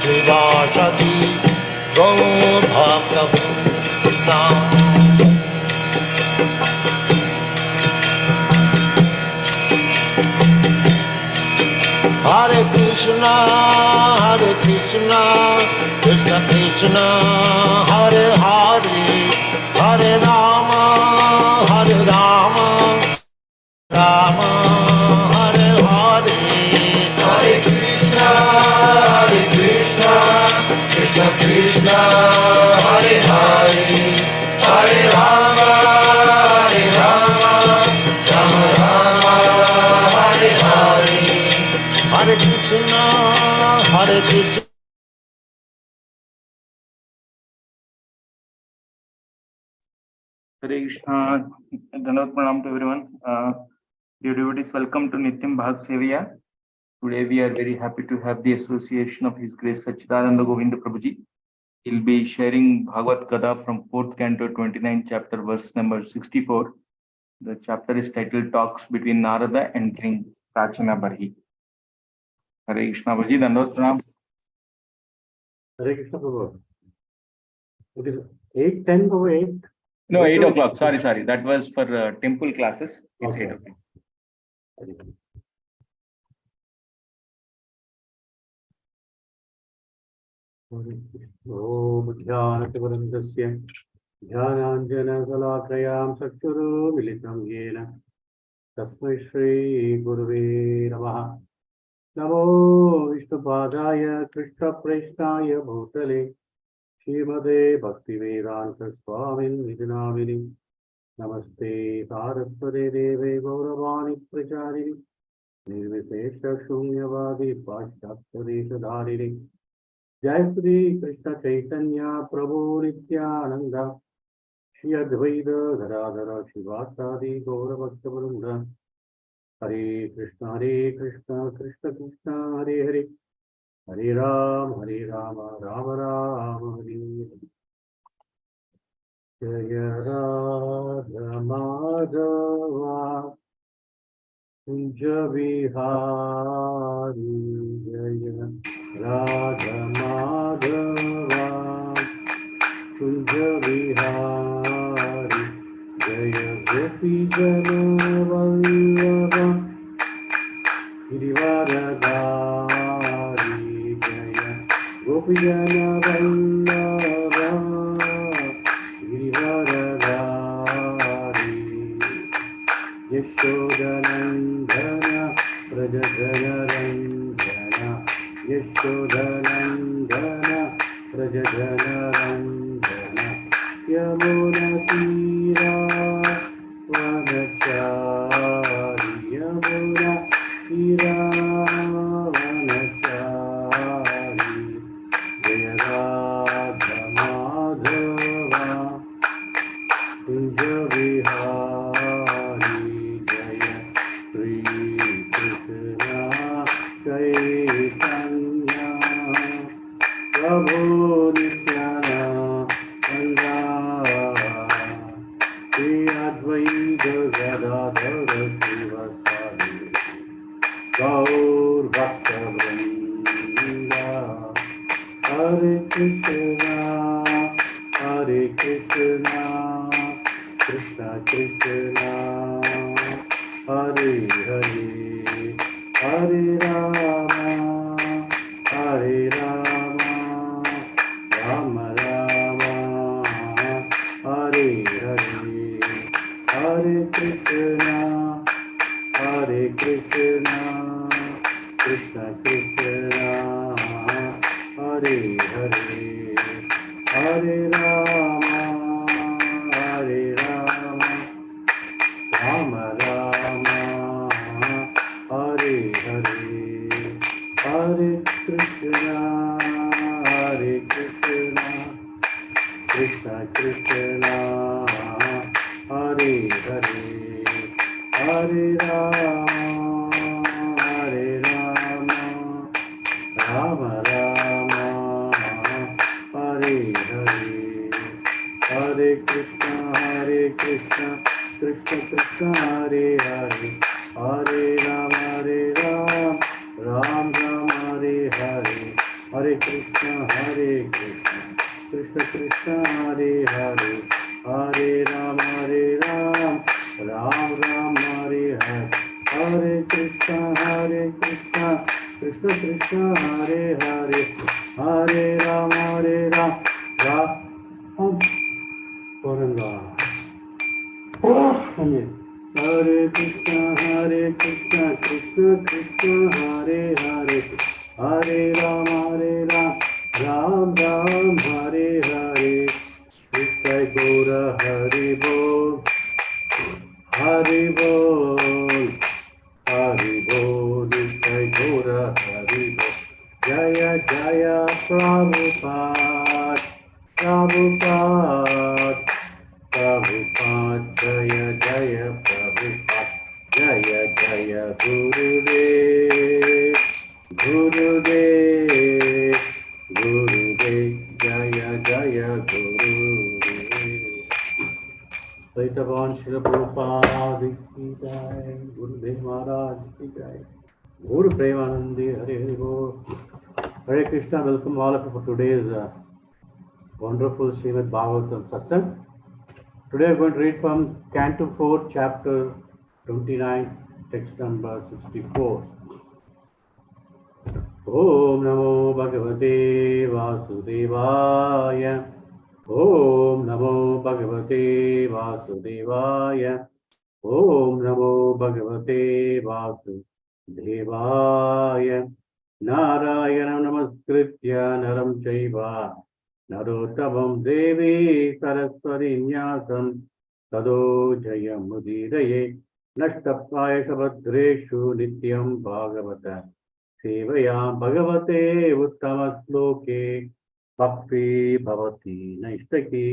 Srivasati Gaur Bhagavata. Hare Krishna, Krishna Krishna, Hare Hare, Hare Rama, Rama, Hare Hare. Hare Krishna, Krishna Krishna, Hare Hare, Hare Rama, Rama, Hare Hare. Hare Krishna, Krishna. Hare Krishna, Dandavat Pranam to everyone. Dear devotees, welcome to Nityam Sevaya. Today we are very happy to have the association of His Grace Satcitananda Govinda Prabhuji. He'll be sharing Bhagavata from 4th Canto 29 chapter verse number 64. The chapter is titled Talks Between Narada and King Prachana Barhi. Hare Krishna Prabhuji, Dandavat Pranam. Hare Krishna Prabhu. It is 8:10 over 8. No, 8 o'clock. Sorry. That was for temple classes. It's Okay. 8 o'clock. Om Jnanativarandasya Jnananjanasalakayam Satchuru Yena Tasmai Shri Gurave Namaha. Namo Vishnupadaya Krishna Preshnaya Bhutale Shrimade Bhaktivedanta Swamin Vidinamini. Namaste Saraswate Deve Gauravani Pracharini Nirvishesha Shunyavadi Paschatyadesadharini. Jai Sri Krishna Chaitanya Prabhu Nityananda Shri Advaita Gadadhara Shivasadi Gaura Bhakta. Hare Krishna Krishna Krishna Hare Hare, Hare Rama Rama Rama Hare Hare. Jaya Radha Madhava Kunja Vihari, Jaya Radha Madhava Kunja Vihari, Jaya Gopi Jana Vallabha Girivaradhari, Jaya Gopi Jana Vallabha Girivaradhari. Yashodanandana Prajadana Ranjana, Yashodanandana Prajadana Ranjana, Yamuna Tira Vanachari, Yamuna Tira Vanachari. Jaya Radha Madhava Kunja Vihari, Jaya Sri Krishna Chaitanya Prabhu Nityananda Shri Advaita Gadadhara Srivasadi Gaur Bhakta Vrinda. Hare Krishna Krishna Krishna Hare Hare, Hare Rama Rama Rama Hare Hare. Hare Krishna Krishna Krishna Hare Hare, Hare Rama Rama Rama Hare Hare. Hare Krishna Krishna Krishna Hare Hare, Hare Rama Rama Rama Hare Hare. Hare Krishna Krishna Krishna Hare Hare, Hare Rama Ram Ram Hare Hare. Hare Krishna, Krishna Krishna, Hare Hare, Hare Ram, Ram Ram, Hare Hare, Hare Krishna, Krishna Krishna, Hare Hare, Hare Ram, Ram Goranga. Hare Krishna, Krishna Krishna, Hare Hare, Hare Ram, Ram Ram, Hare Hare. Krishna Gora, Hare Bol, Hare Bol, Hare Bol. Krishna Gora, Hare Bol. Jaya Jaya Prabhupada, Prabhupada, Prabhupada, Jaya Jaya Prabhupada, Jaya Jaya Gurudev, Gurudev, Gurudev, Jaya Jaya Gurudev. Saitavan Srila Prabhupada ki jai, Gurudev Maharaj ki jai, Guru Premanandi, Hare Hare Bol. Hare Krishna, welcome all of you for today's wonderful Srimad Bhagavatam Satsang. Today I'm going to read from Canto 4, Chapter 29, text number 64. Om Namo Bhagavate Vasudevaya. Om Namo Bhagavate Vasudevaya. Om Namo Bhagavate Vasudevaya. Narayanam Namaskritya Naram Chaiva Narottamam Devi Saraswati Nyasam Tado Jayam Mudiraye Nashtapaya Sabhadreshu Nityam Bhagavata Sevaya Bhagavate Uttama Sloke Bhakti Bhavati Naishtaki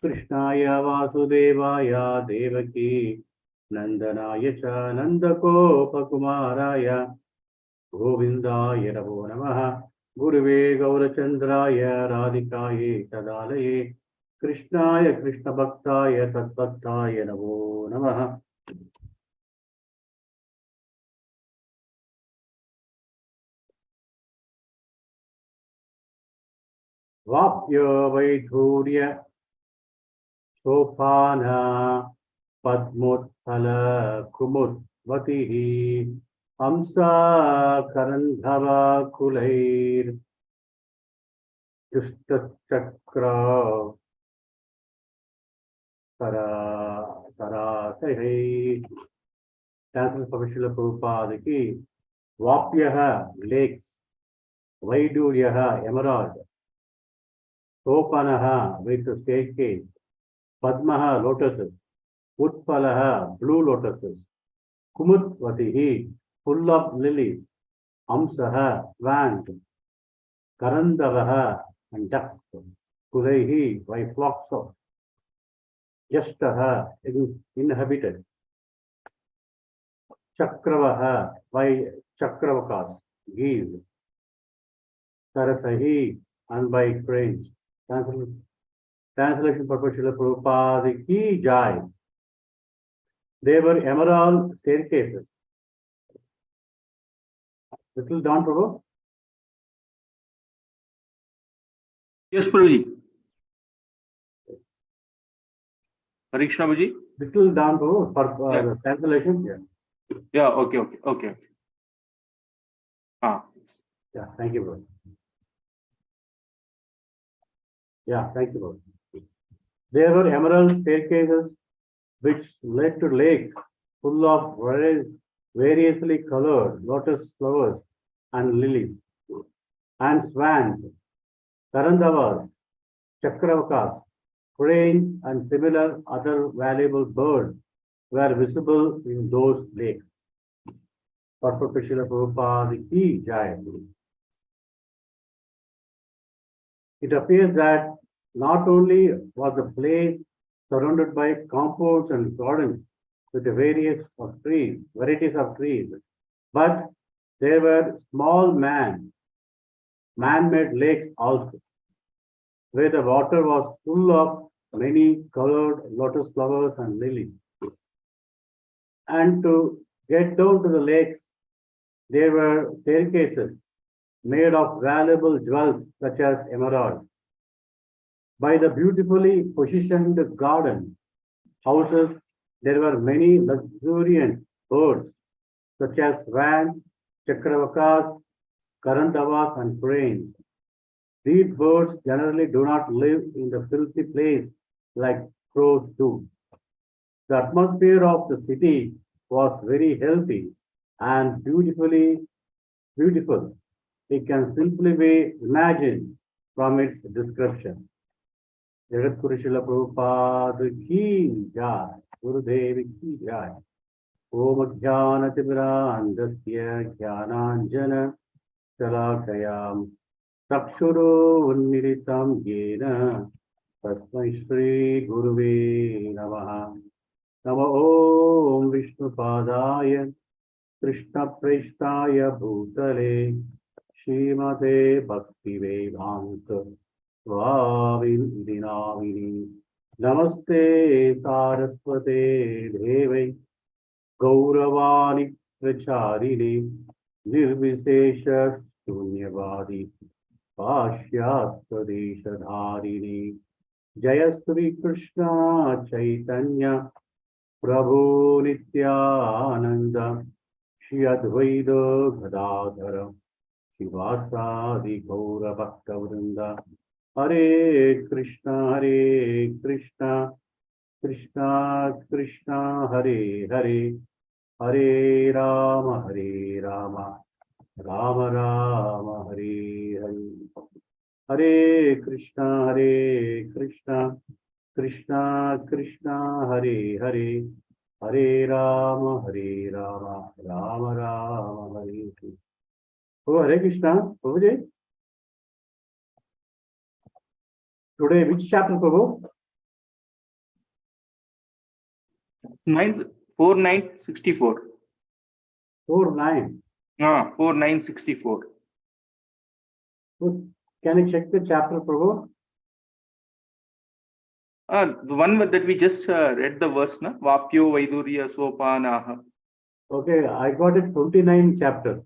Krishnaya Vasudevaya Devaki Nandanaya Cha Nandakopakumaraya Govinda Namo Namaha Guruve Gaurachandraya Radhikaye Tadalaye Krishnaya Krishna Bhaktaya Tatbhaktaya Namo Namaha. Vapya Vaidhurya Sopana Padmotphala Kumudvatihi Amsa Karandhava Kulair Jushtakra Tarasahi. Translation from Srila Prabhupada ki Vapyaha lakes, Vaiduryaha emerald, Sopanaha with the staircase, Padmaha lotuses, Utpalaha blue lotuses, Kumutvatihi full of lilies, Amsaha swans, Karandavaha and ducks, Kulaihi by flocks of Yashtaha inhabited, Chakravaha by Chakravakas, geese, Sarasahi and by cranes. Translation for Srila Prabhupada ki jai. They were emerald staircases. Little down, Prabhu. Yes, Prabhuji. Hare Krishna, Prabhuji. Little down, Prabhu, for the translation. Yeah, okay. Ah. Yeah, thank you, bro. Yeah, thank you, bro. There were emerald staircases which led to lakes full of variously colored lotus flowers and lilies, and swans, karandavas, chakravakas, cranes, and similar other valuable birds were visible in those lakes. Purport Srila Prabhupada ki jai. It appears that not only was the place surrounded by compounds and gardens with varieties of trees, but there were small man-made lakes also, where the water was full of many colored lotus flowers and lilies. And to get down to the lakes, there were staircases made of valuable jewels such as emeralds. By the beautifully positioned garden houses, there were many luxuriant birds such as swans, chakravakas, karandavas, and cranes. These birds generally do not live in the filthy place like crows do. The atmosphere of the city was very healthy and beautiful. It can simply be imagined from its description. Jagat Shila Prabhupada ki jai, Gurudev ki jai. Om Jnana Timirandasya Jnananjana Shalakayam Takshuro Unmilitam Yena Tasmai Shri Guruve Namaha. Namo Om Vishnu Padaya Krishna Preshtaya Bhutale Shrimate Bhakti Vedanta Swami Namini Namaste Saraswate Devi Gauravani Pracharini Nirvishesha Shunyavadi Pashyastadeshadharini Jaya Sri Krishna Chaitanya Prabhu Nityananda Shri Advaita Gadadhara Shivasadi Gaura Bhakta Vrinda Hare Krishna Krishna Krishna Hare Hare Hare Rama Rama Rama Hare Hare Hare Krishna Krishna Krishna Hare Hare Hare Rama Rama Rama Hare Hare. Oh, Hare Krishna, Prabhuji. Today, which chapter, Prabhu? 4964. 4-9. 4964. So, can you check the chapter, Prabhu? The one that we just read the verse, na? Vapyo Vaidurya Sopanaha. Okay, I got it 29 chapter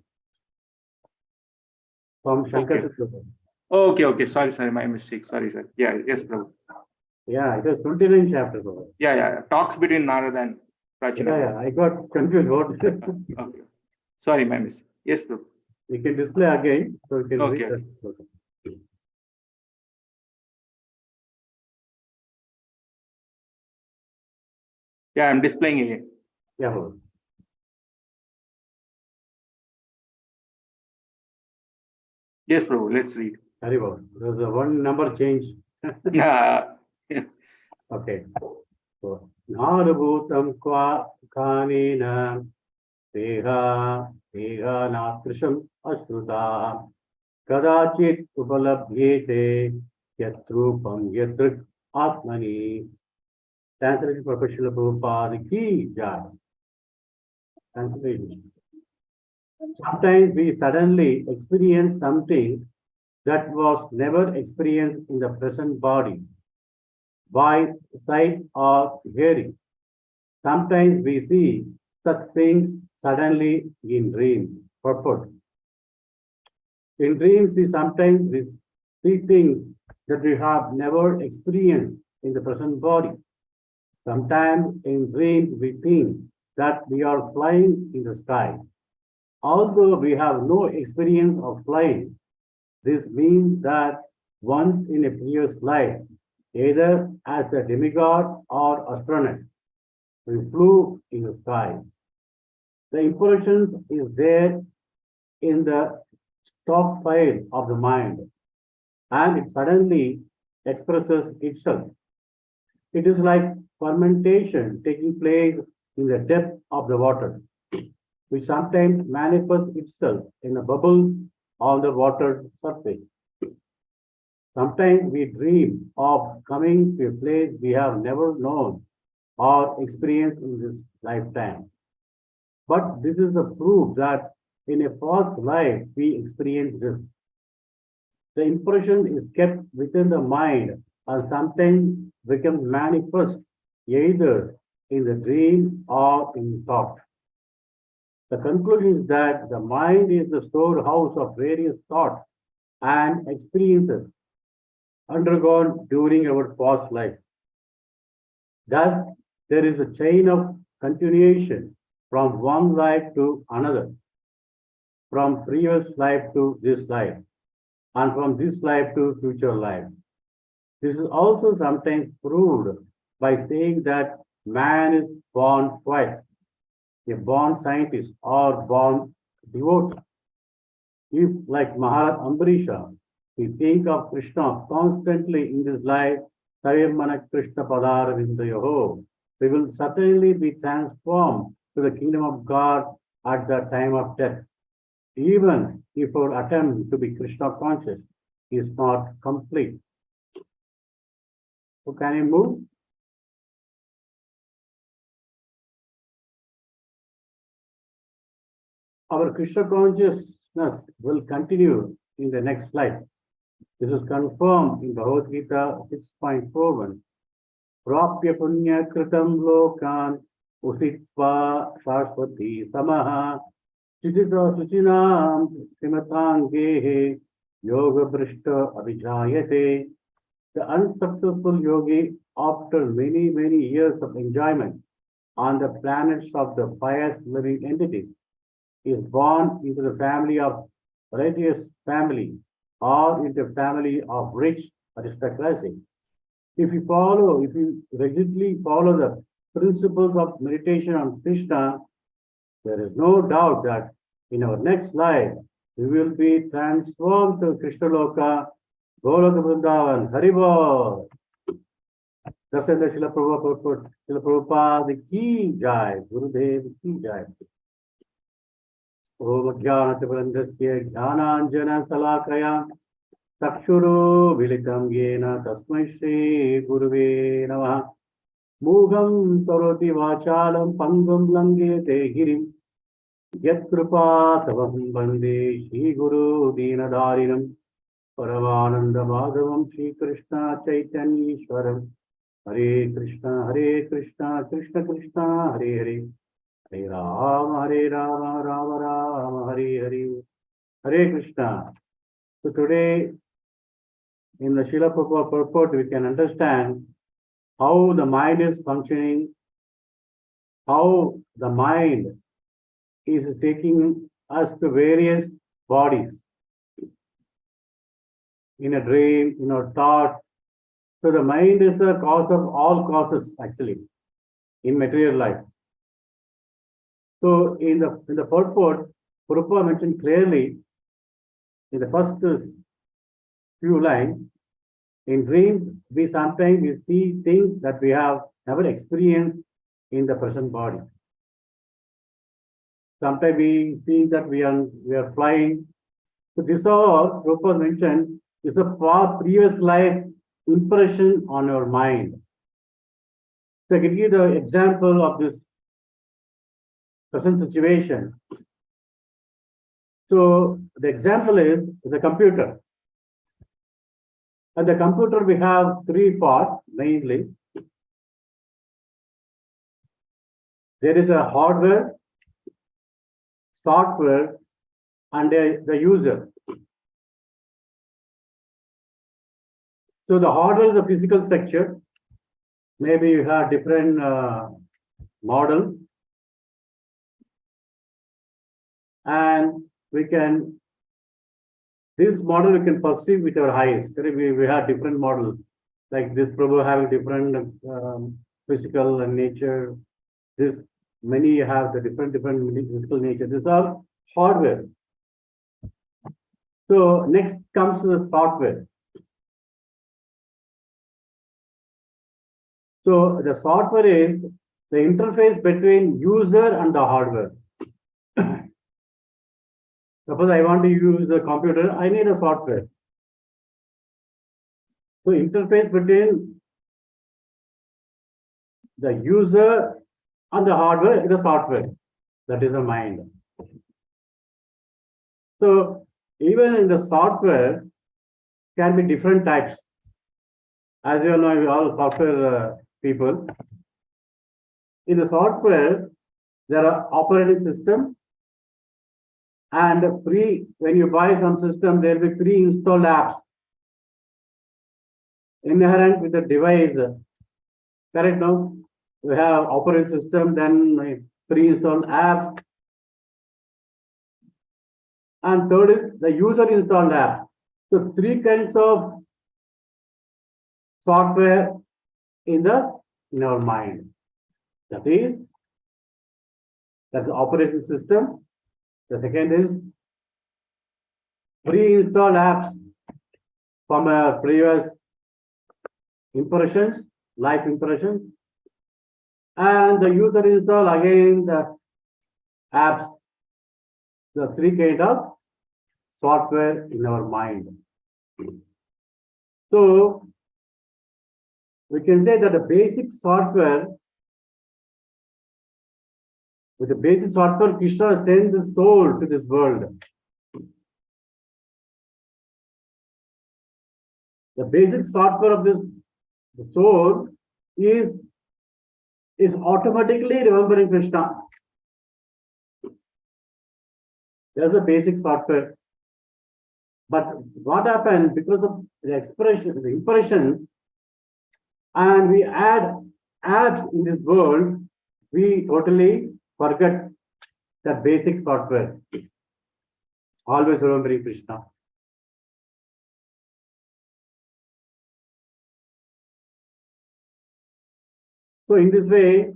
from Shankar. Okay. Okay. Sorry. My mistake. Sorry, sir. Yeah. Yes, Prabhu. Yeah, it was 29 chapter, Prabhu. Yeah. Talks between Narada and Prachina. Yeah, I got confused. What? Okay. Sorry, my mistake. Yes, Prabhu. We can display again, so we can Okay. read that. Okay. Yeah, I'm displaying again. Yeah, Prabhu. Yes, Prabhu. Let's read. Haribol. There's a one number change. Yeah. Okay. So, Narabhutam Kanina Deha Natrisham Ashruta Kadachit Upalabhyete Yatrupam Yatrik Atmani. Translation for Srila Prabhupada ki jai. Translation. Sometimes we suddenly experience something that was never experienced in the present body by sight or hearing. Sometimes we see such things suddenly in dreams. Purport. In dreams, we sometimes see things that we have never experienced in the present body. Sometimes in dreams, we think that we are flying in the sky. Although we have no experience of flying, this means that once in a previous life, either as a demigod or astronaut, we flew in the sky. The impression is there in the stock file of the mind, and it suddenly expresses itself. It is like fermentation taking place in the depth of the water, which sometimes manifests itself in a bubble on the water surface. Sometimes we dream of coming to a place we have never known or experienced in this lifetime. But this is the proof that in a past life we experienced this. The impression is kept within the mind and sometimes becomes manifest either in the dream or in thought. The conclusion is that the mind is the storehouse of various thoughts and experiences undergone during our past life. Thus, there is a chain of continuation from one life to another, from previous life to this life, and from this life to future life. This is also sometimes proved by saying that man is born twice, a born scientist or born devotee. If, like Maharaj Ambarisha, we think of Krishna constantly in this life, Savamana Krishna Padara Vindayoho, we will certainly be transformed to the kingdom of God at the time of death, even if our attempt to be Krishna conscious is not complete. So can you move? Our Krishna consciousness will continue in the next life. This is confirmed in Bhagavad Gita 6.41. Prapya punya kritam lokan usitva saraswati samaha chitita suchinam simatangehe yoga brishta abhijayate. The unsuccessful yogi, after many, many years of enjoyment on the planets of the pious living entities, is born into the family of righteous family or into the family of rich aristocracy. If you rigidly follow the principles of meditation on Krishna, there is no doubt that in our next life, we will be transformed to Krishna Loka, Goloka Vrindavan, Haribol. Dasenda Srila Prabhupada ki jai, Gurudev ki jai. Om Jnanativrandasya Jnananjana Salakaya Takshuro Vilitam Yena Tasmai Shri Guruve Namaha. Mugam Saroti Vachalam Pangam Langete Girim Yat Kripa Tavaham Bande Shri Guru Dinadarinam Paramananda Madhavam Shri Krishna Chaitanya Ishwaram Hare Krishna Krishna Krishna Hare Hare Hare Rama Rama Rama Hare Hare Hare Krishna. So today in the Srila Prabhupada purport we can understand how the mind is functioning, how the mind is taking us to various bodies in a dream, in our thought. So the mind is the cause of all causes actually in material life. So in the purport, Prabhupada mentioned clearly in the first few lines, in dreams, we sometimes see things that we have never experienced in the present body. Sometimes we see that we are flying. So this all Prabhupada mentioned is a far previous life impression on our mind. So I can give the example of this present situation. So the example is the computer. And the computer we have three parts mainly. There is a hardware, software, and the user. So the hardware is the physical structure. Maybe you have different models. And this model we can perceive with our eyes. We have different models, like this Prabhu having different physical and nature. This many have the different physical nature. These are hardware. So next comes to the software. So the software is the interface between user and the hardware. Suppose I want to use the computer, I need a software. So interface between the user and the hardware is the software. That is the mind. So even in the software can be different types. As you know, we all software people. In the software, there are operating system And when you buy some system, there will be pre-installed apps inherent with the device. Correct now? We have operating system, then pre-installed apps. And third is the user installed app. So three kinds of software in our mind. That's the operating system. The second is pre-installed apps from our previous impressions, life impressions. And the user install again the apps, the three kind of software in our mind. So we can say that the basic software, with the basic software, Krishna sends the soul to this world. The basic software of the soul is automatically remembering Krishna. That's the basic software. But what happens because of the impression, and we add apps in this world, we totally forget that basic software. Always remembering Krishna. So in this way,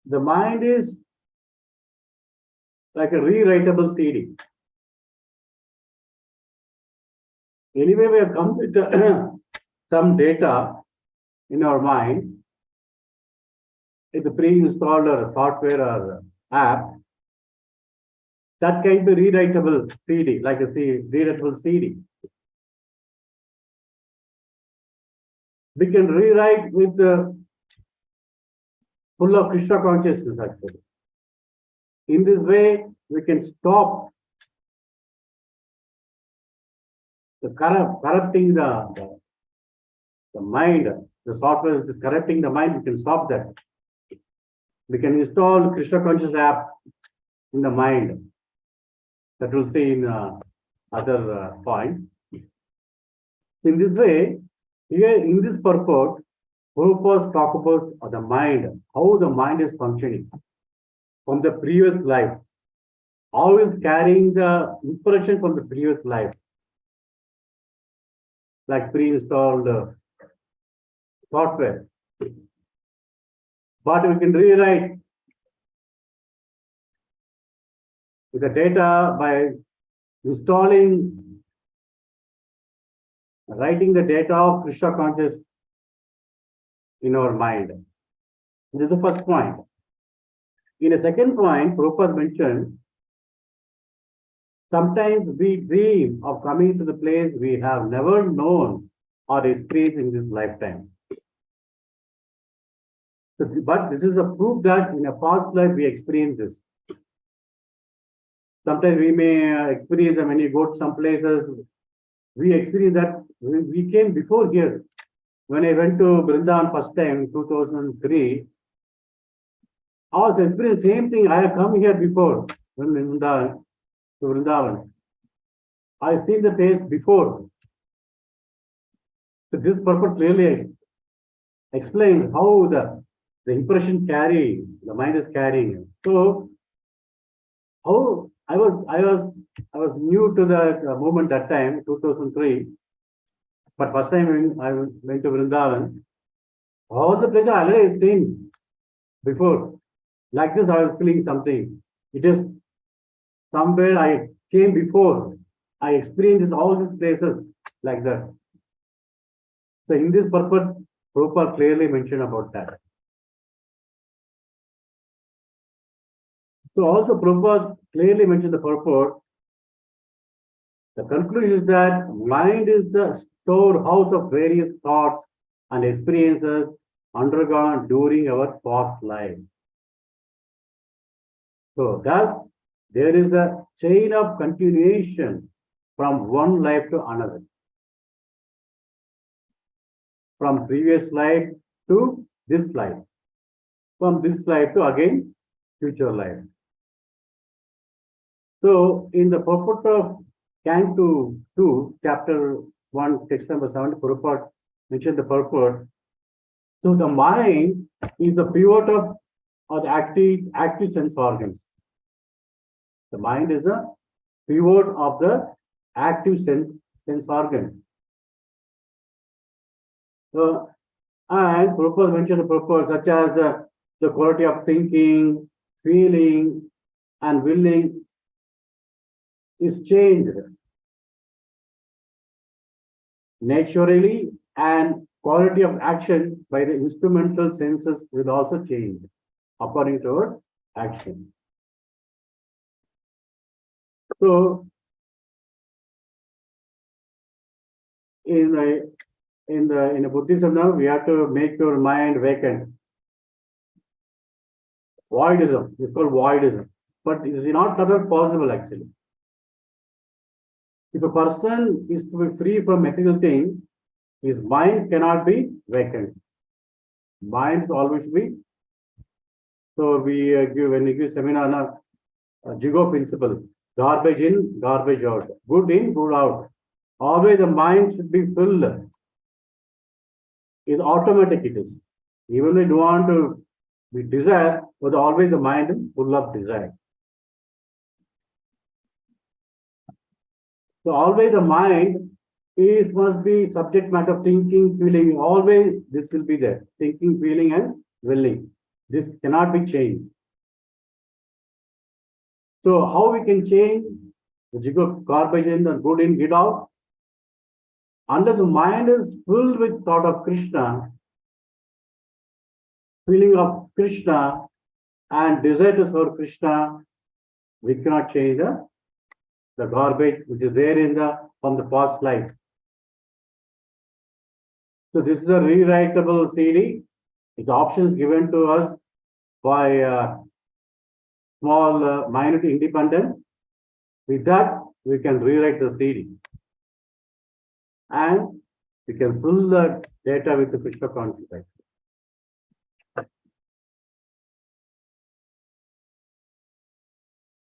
the mind is like a rewritable CD. Anyway, we have come with some data in our mind. It's a pre-installed or a software or app that can be rewritable CD, like a rewritable CD. We can rewrite with full of Krishna consciousness actually. In this way, we can stop the corrupting the mind. The software is corrupting the mind. We can stop that. We can install Krishna conscious app in the mind. That we'll see in other point. In this way, here in this purport, Prabhupada talk about the mind, how the mind is functioning from the previous life, how is carrying the impression from the previous life, like pre-installed software. But we can rewrite the data by writing the data of Krishna conscious in our mind. This is the first point. In the second point, Prabhupada mentioned, sometimes we dream of coming to the place we have never known or experienced in this lifetime. So, but this is a proof that in a past life we experienced this. Sometimes we may experience when you go to some places, we experience that we came before here. When I went to Vrindavan first time in 2003, I was experiencing the same thing. I have come here before when Vrindavan. I've seen the place before. So this purpose clearly explains how the impression the mind is carrying. So how I was new to the movement that time, 2003. But first time when I went to Vrindavan, all the places I already seen before. Like this, I was feeling something. It is somewhere I came before. I experienced all these places like that. So in this purpose, Prabhupada clearly mentioned about that. So also Prabhupada clearly mentioned the purport. The conclusion is that mind is the storehouse of various thoughts and experiences undergone during our past life. So thus, there is a chain of continuation from one life to another. From previous life to this life. from this life to again future life. So in the purport of Canto 2, chapter 1, text number 7, purport mentioned the purport. So the mind is the pivot of the active sense organs. The mind is the pivot of the active sense organ. So, and purpose mentioned the purpose such as the quality of thinking, feeling, and willing is changed naturally, and quality of action by the instrumental senses will also change according to our action. So in Buddhism now, we have to make your mind vacant. Voidism, it's called voidism, but it is not at all possible actually. If a person is to be free from material things, his mind cannot be vacant. Mind always be. So we when we give seminar on Jigo principle, garbage in, garbage out, good in, good out. Always the mind should be filled. It's automatic it is. Even if you don't want to be desire, but always the mind is full of desire. So always the mind must be subject matter of thinking, feeling. Always this will be there. Thinking, feeling, and willing. This cannot be changed. So how we can change the jigo garbage in and good in, get out? Unless the mind is filled with thought of Krishna, feeling of Krishna, and desire to serve Krishna, we cannot change the garbage which is there from the past life. So this is a rewritable CD. It's options given to us by small minority independent. With that, we can rewrite the CD. And we can fill the data with the Krishna consciousness.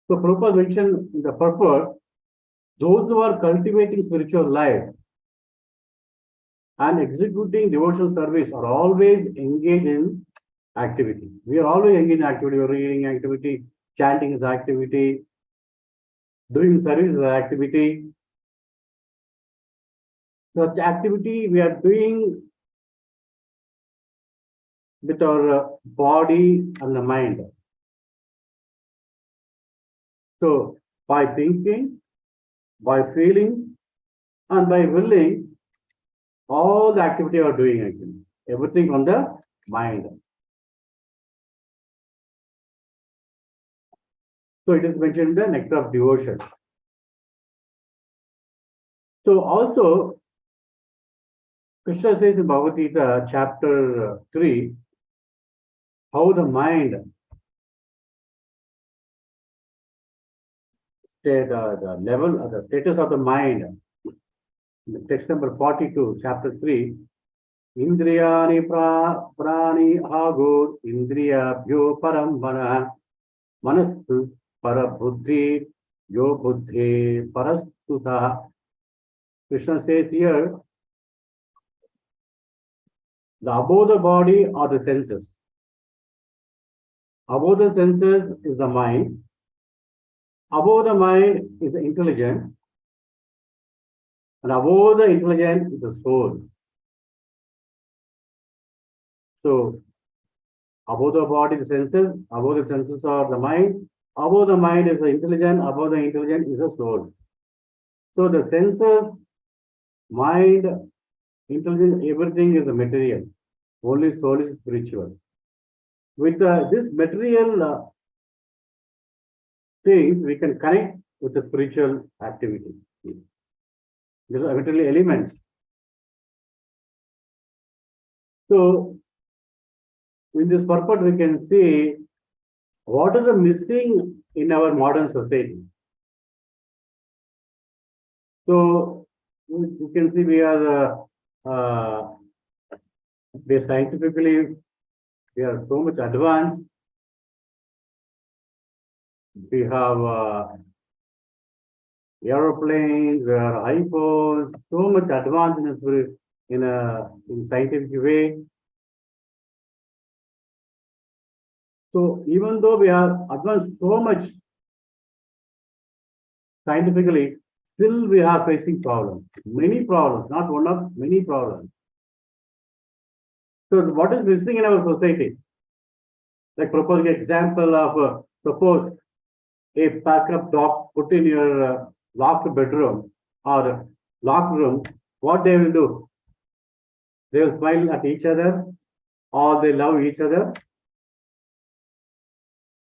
So Prabhupada mentioned in the purport, those who are cultivating spiritual life and executing devotional service are always engaged in activity. We are always engaged in activity, reading activity, chanting is activity, doing service is activity. Such activity we are doing with our body and the mind. So by thinking, by feeling, and by willing, all the activity are doing actually. Everything on the mind. So it is mentioned in the nectar of devotion. So also, Krishna says in Bhagavad Gita, chapter 3, how the mind, the level, the status of the mind, text number 42, chapter 3, Indriyani prani agur indriyabhyo param mana manastu parabuddhi yo buddhi parastuta. Krishna says here, the above the body are the senses. Above the senses is the mind. Above the mind is the intelligence. And above the intelligence is the soul. So, above the body, the senses, above the senses are the mind, above the mind is the intelligence, above the intelligence is the soul. So, the senses, mind, intelligence, everything is the material. Only soul is spiritual. With this material things, we can connect with the spiritual activity. These are material elements. So, in this purport, we can see what is the missing in our modern society. So, you can see we are scientifically we are so much advanced. We have aeroplanes, we have iPhones, so much advanced in scientific way. So even though we are advanced so much scientifically, still we are facing problems, many problems, not one of many problems. So what is missing in our society? Like propose an example of suppose a pack up dog put in your locked bedroom or locked room, what they will do? They will smile at each other or they love each other.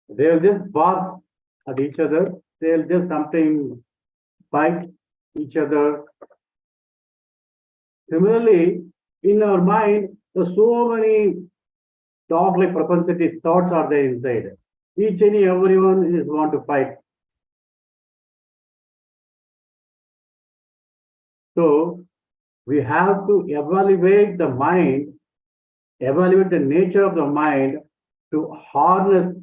They will just bark at each other. They will just sometimes fight each other. Similarly, in our mind, there's so many dog-like propensity thoughts are there inside. Each and everyone is want to fight. So we have to evaluate the mind, evaluate the nature of the mind to harness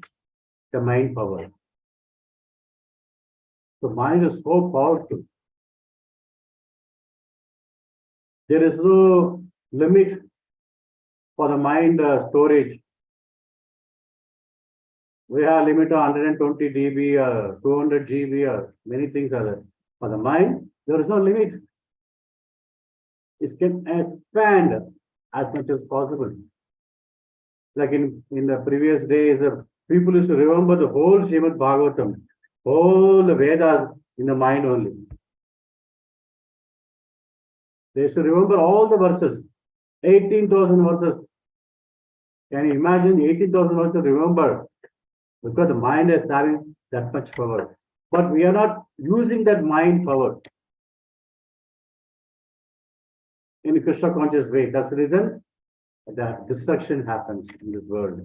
the mind power. The mind is so powerful. There is no limit for the mind storage. We have limit of 120 dB or 200 GB or many things are there. For the mind, there is no limit. It can expand as much as possible. Like in the previous days, people used to remember the whole Srimad Bhagavatam, all the Vedas in the mind only. They used to remember all the verses, 18,000 verses. Can you imagine 18,000 verses remember? Because the mind is having that much power. But we are not using that mind power in a Krishna conscious way. That's the reason that destruction happens in this world.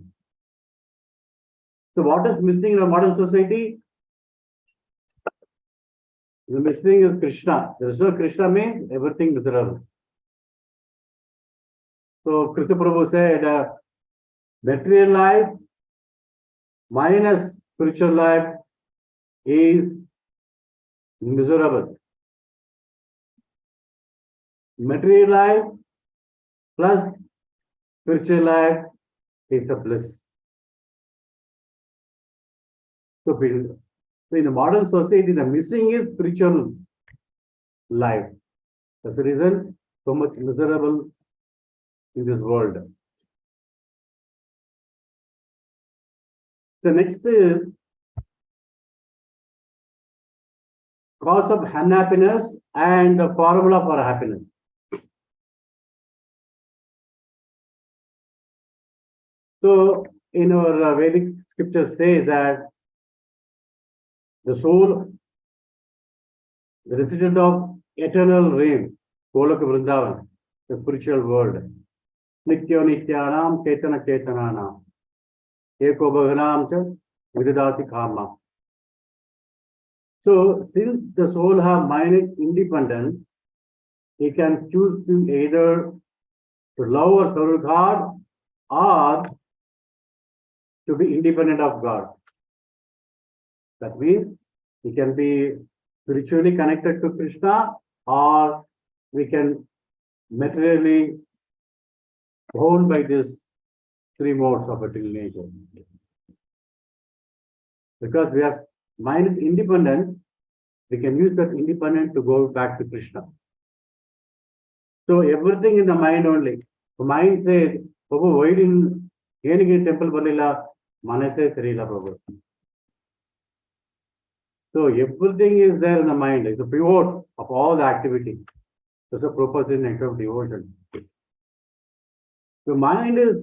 So what is missing in a modern society? The missing is Krishna. There is no Krishna means everything miserable. So Krishna Prabhu said, material life minus spiritual life is miserable. Material life plus spiritual life is a bliss. So in the modern society, the missing is spiritual life. That's the reason so much miserable in this world. The next is cause of unhappiness and the formula for happiness. So in our Vedic scriptures say that the soul, the resident of eternal reign, Golaka Vrindavan, the spiritual world, Nityo Nityanam Ketana Ketananam, Eko Bhaganam cha Vidadati Kama. So since the soul have mind independence, he can choose to either to love or serve God or to be independent of God. That means we can be spiritually connected to Krishna or we can materially owned by these three modes of material nature. Because we have mind is independent, we can use that independent to go back to Krishna. So everything in the mind only. The mind says, Prabhu, why didn't Yenigi temple Balila Manase Sarila Prabhu? So everything is there in the mind. It's a pivot of all the activity. That's the purpose in act of devotion. The mind is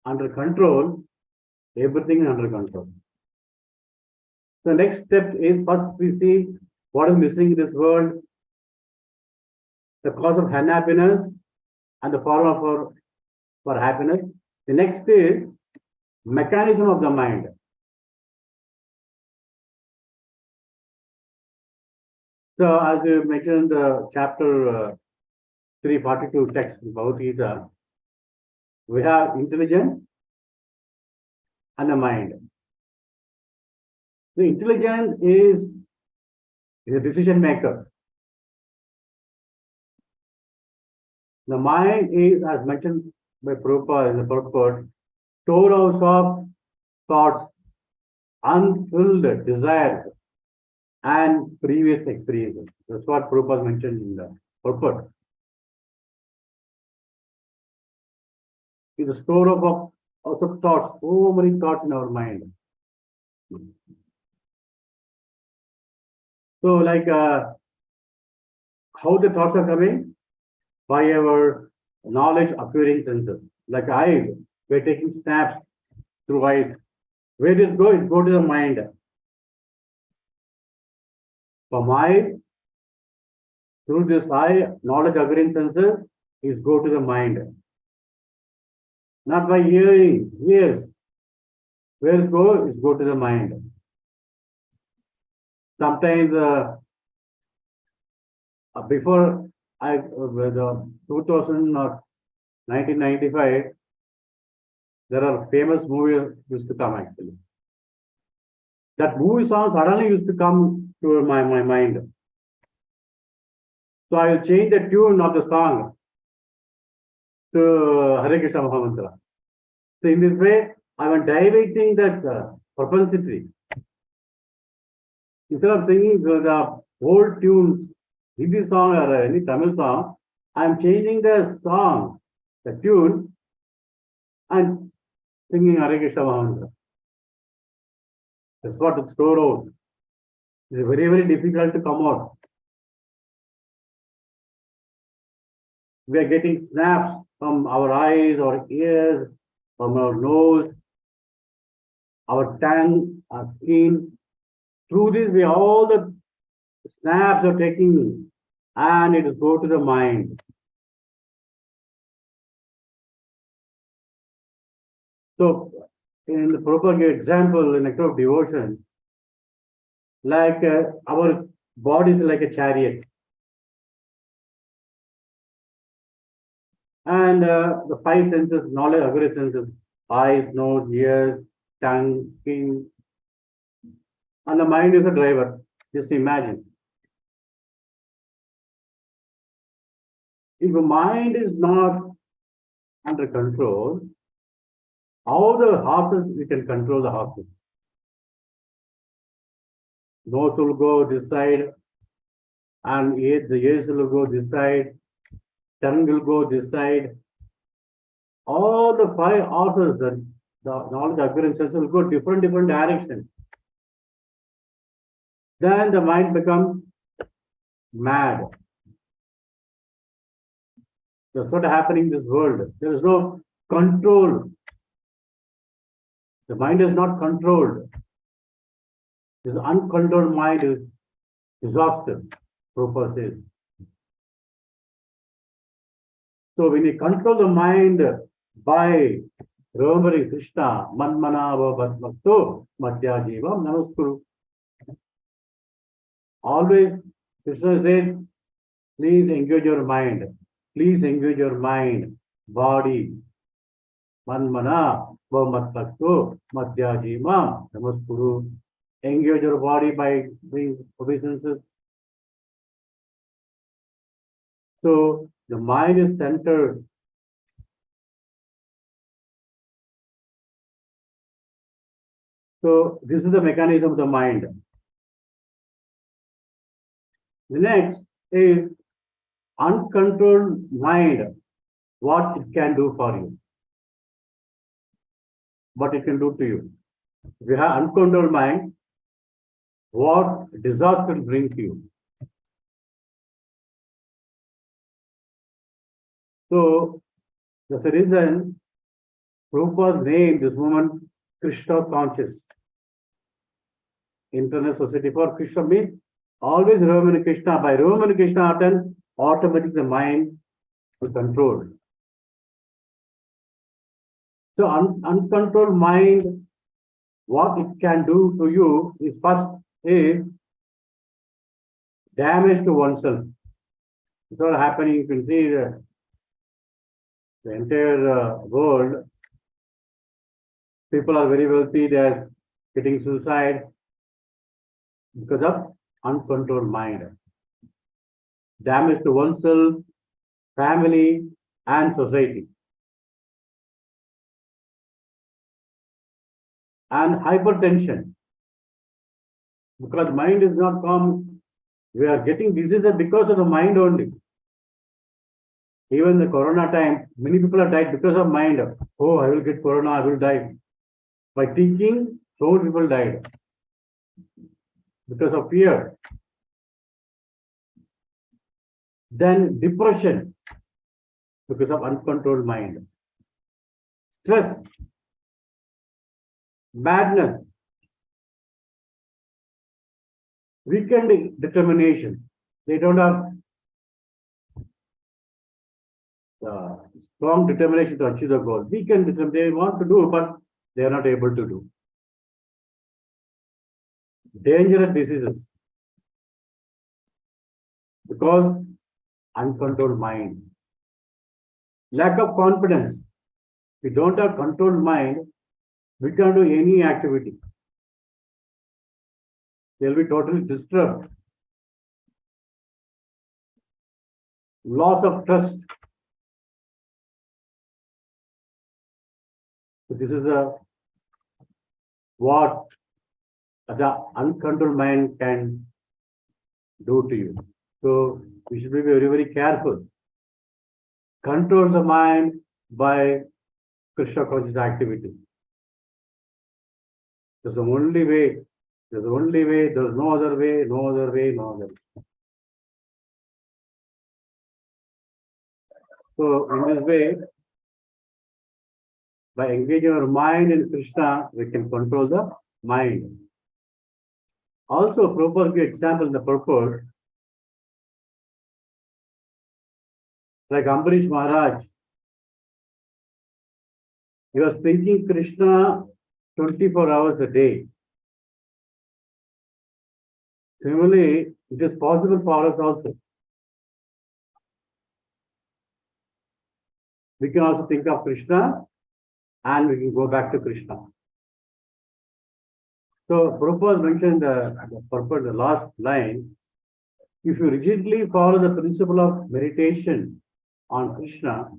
under control, everything is under control. The next step is first we see what is missing in this world, the cause of unhappiness and the formula for happiness. The next is mechanism of the mind. So as you mentioned the chapter 342 text in Bhagavad Gita, we have intelligence, and the mind. The intelligence is a decision maker. The mind is, as mentioned by Prabhupada in the purport, storehouse of thoughts, unfulfilled desires, and previous experiences. That's what Prabhupada mentioned in the purport. It's a store of thoughts, so many thoughts in our mind. So, like how the thoughts are coming? By our knowledge acquiring senses. Like eyes, we're taking snaps through eyes. Where does it go? It go to the mind. From eye, through this eye, knowledge acquiring senses is go to the mind. Not by hearing, ears. Where it go? It go to the mind. Sometimes before the 2000 or 1995, there are famous movies used to come actually. That movie song suddenly used to come to my mind. So I will change the tune of the song to Hare Krishna Mahamantra. So in this way, I am diverting that propensity. Instead of singing the old tunes, Hindi song or any Tamil song, I am changing the song, the tune, and singing Hare Krishna Mahamantra. That's what it's stored out. It's very, very difficult to come out. We are getting snaps from our eyes, our ears, from our nose, our tongue, our skin. Through this, we all the snaps are taking and it will go to the mind. So, in the proper example, in act of devotion, like our body is like a chariot. And the five senses, knowledge, acquired senses, eyes, nose, ears, tongue, skin, and the mind is a driver. Just imagine. If the mind is not under control, how the horses, we can control the horses? Nose will go this side, and the ears will go this side, tongue will go this side. All the five horses, the knowledge appearances will go different directions. Then the mind becomes mad. That's what happening in this world. There is no control. The mind is not controlled. This uncontrolled mind is exhausted, Prabhupada says. So when you control the mind by remembering Krishna, Manmana Bhakto Madhyajivam Namaskuru. Always Krishna says, please engage your mind. Please engage your mind, body. Manmana Bhakto Madhyajimam Namaskuru. Engage your body by doing obeisances. So the mind is centered. So this is the mechanism of the mind. The next is uncontrolled mind. What it can do for you. What it can do to you. If you have uncontrolled mind, what disaster will bring to you. So that's the reason Prabhupada named this woman Krishna conscious. Internal Society for Krishna means always remembering Krishna. By remembering Krishna, then automatically the mind will control. So uncontrolled mind, what it can do to you is first is damage to oneself. It's all happening. You can see the entire world People are very wealthy, they are getting suicide because of uncontrolled mind. Damage to oneself, family, and society. And hypertension. Because mind is not calm, we are getting diseases because of the mind only. Even the corona time, many people have died because of mind. Oh, I will get corona, I will die. By thinking, so many people died because of fear. Then depression because of uncontrolled mind. Stress, madness, weakened determination. They don't have strong determination to achieve the goal. Weakened determination, they want to do, but they are not able to do. Dangerous diseases because uncontrolled mind. Lack of confidence. If we don't have controlled mind, we can't do any activity. They'll be totally disturbed. Loss of trust. So this is what the uncontrolled mind can do to you. So we should be very, very careful. Control the mind by Krishna conscious activity. There's the only way. There's the only way. There's no other way. No other way. No other way. So in this way, by engaging our mind in Krishna, we can control the mind. Also, Prabhupada gives example in the purport. Like Ambarish Maharaj, he was thinking Krishna 24 hours a day. Similarly, it is possible for us also. We can also think of Krishna and we can go back to Krishna. So Prabhupada mentioned the purport, the last line. If you rigidly follow the principle of meditation on Krishna,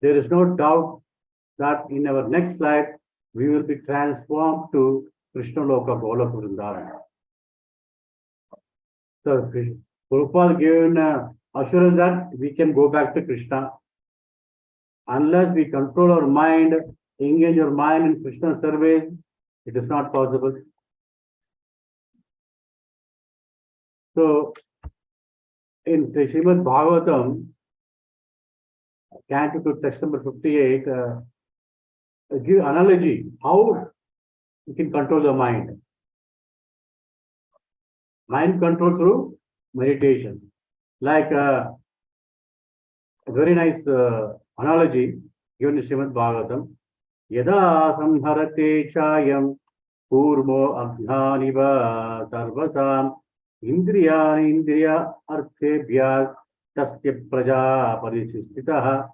there is no doubt that in our next life we will be transformed to Krishna Loka Golaka Vrindavan. So Prabhupada given assurance that we can go back to Krishna unless we control our mind, engage our mind in Krishna service. It is not possible. So in the Srimad Bhagavatam, Canto 2, text number 58, give analogy how you can control the mind. Mind control through meditation. Like a very nice analogy given in Srimad Bhagavatam. Yada samharate chayam purmo abhnaniva sarvasam indriyani indriya arthebhya tasya praja parisistitaha.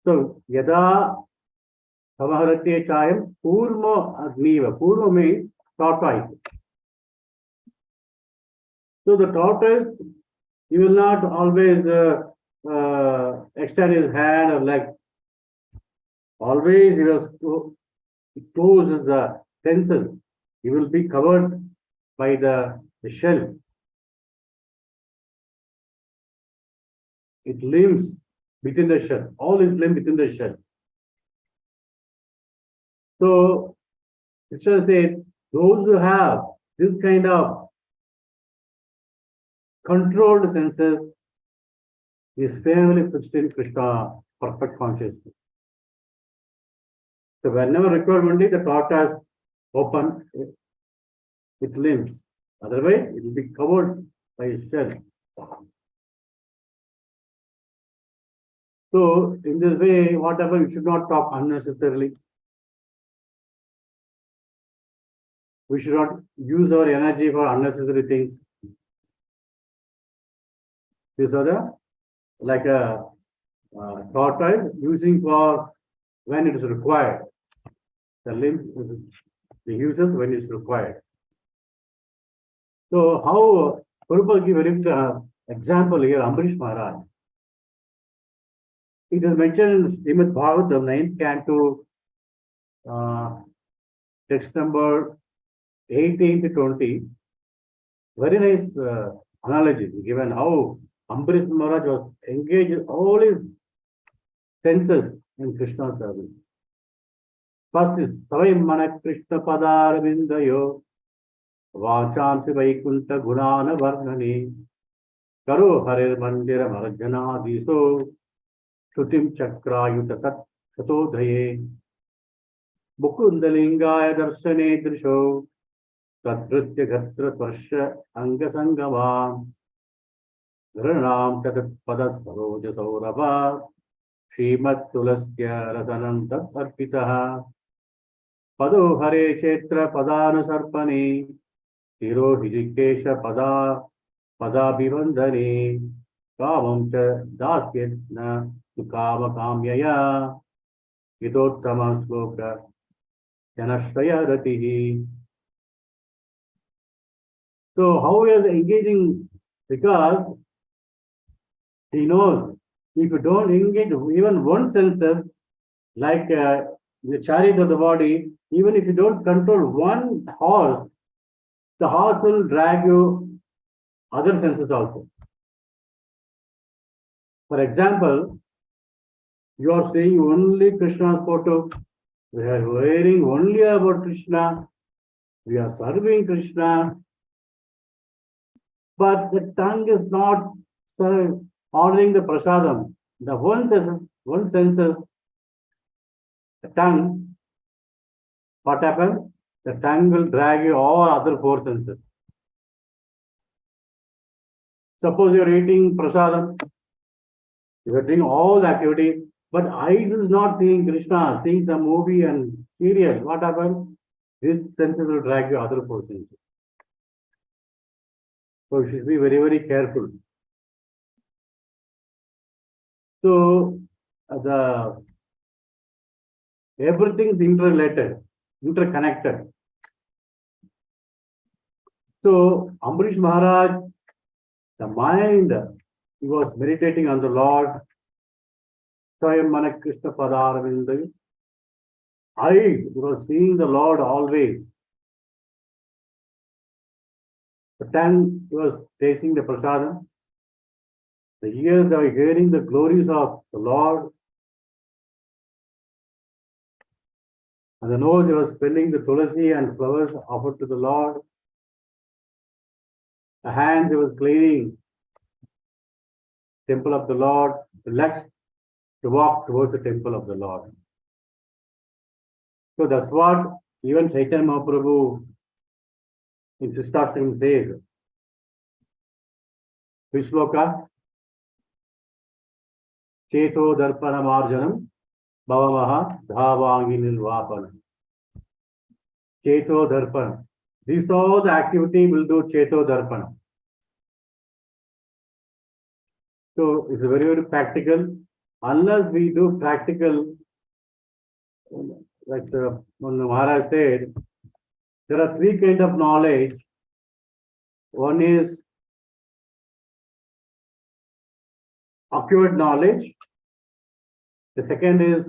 So, yada samharate chayam purmo agniva. Purmo means tortoise. So, the tortoise, he will not always extend his hand or leg. Always he was closes the senses. He will be covered by the shell. It lives within the shell. All is limbs within the shell. So, Krishna said, those who have this kind of controlled senses is firmly fixed in Krishna, perfect consciousness. So whenever required only the tortoise open its limbs. Otherwise, it will be covered by a shell. So in this way, whatever we should not talk unnecessarily. We should not use our energy for unnecessary things. These are the like a tortoise using for when it is required. the limbs, the uses when it's required. So how Prabhupada give a very example here, Ambarish Maharaj. It is mentioned in Srimad Bhagavatam, 9th canto, text number 18 to 20. Very nice analogy given how Ambarish Maharaj was engaged in all his senses in Krishna's service. First is Savaya Mana Krishna Padar Vindayo Vachansi Vaikunta Gunana Varnani Karo Hare Mandira Marjana Diso Shutim Chakrayuta Sat Satodhaye Mukundalingaya Darsane Drisho Tatritya Gatra Tvarsha Anga Sangama Granam Tatat Pada Saroja Saurava Srimat Tulasya Rasanam Tat Arpitaha Pado Hare Chetra Padana Sarpani Tiro Hijikesha Pada Bivandani Kamam Cha Dasyetna Sukama Kamyaya Yidotama Sloka Janashraya Ratihi. So how he is engaging? Because he knows if you don't engage even one senses, like the chariot of the body, even if you don't control one horse, the horse will drag you other senses also. For example, you are seeing only Krishna's photo, we are hearing only about Krishna, we are serving Krishna, but the tongue is not ordering the prasadam. The one senses, the tongue, what happens? The tongue will drag you all other four senses. Suppose you are eating prasadam, you are doing all the activity, but eyes is not seeing Krishna, seeing some movie and serial. What happens? These senses will drag you other four senses. So you should be very, very careful. So everything is interrelated, interconnected. So Ambarish Maharaj, the mind, he was meditating on the Lord. Swayam Mana Krishna Padaravinda. He was seeing the Lord always. The tongue was tasting the prasadam. The ears are hearing the glories of the Lord. And the nose was smelling the tulasi and flowers offered to the Lord. The hands was cleaning temple of the Lord. The legs to walk towards the temple of the Lord. So that's what even Chaitanya Mahaprabhu in Sistashram says. Vishloka Cheto Darpana Marjanam Bhavamaha Dhavangi Nilvapanam. Cheto Darpana. This all the activity will do Cheto Darpana. So it's very, very practical. Unless we do practical, like when Maharaj said, there are three kinds of knowledge. One is acquired knowledge. The second is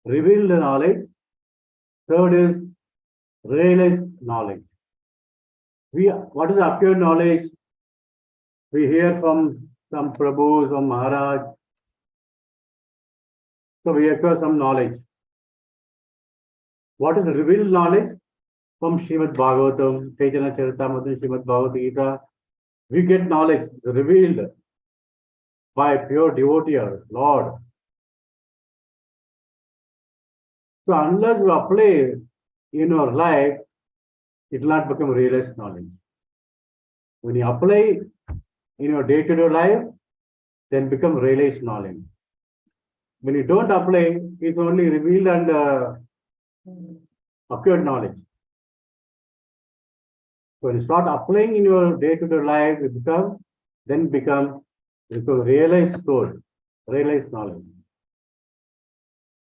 revealed knowledge. Third is realized knowledge. What is acquired knowledge? We hear from some Prabhus, from Maharaj. So we acquire some knowledge. What is revealed knowledge? From Srimad Bhagavatam, Chaitanya Charitamrita, Srimad Bhagavad Gita. We get knowledge revealed by pure devotee or Lord. So unless you apply in your life, it will not become realized knowledge. When you apply in your day-to-day life, then become realized knowledge. When you don't apply, it's only revealed and acquired knowledge. So when you start applying in your day-to-day life, it become realized soul, realized knowledge.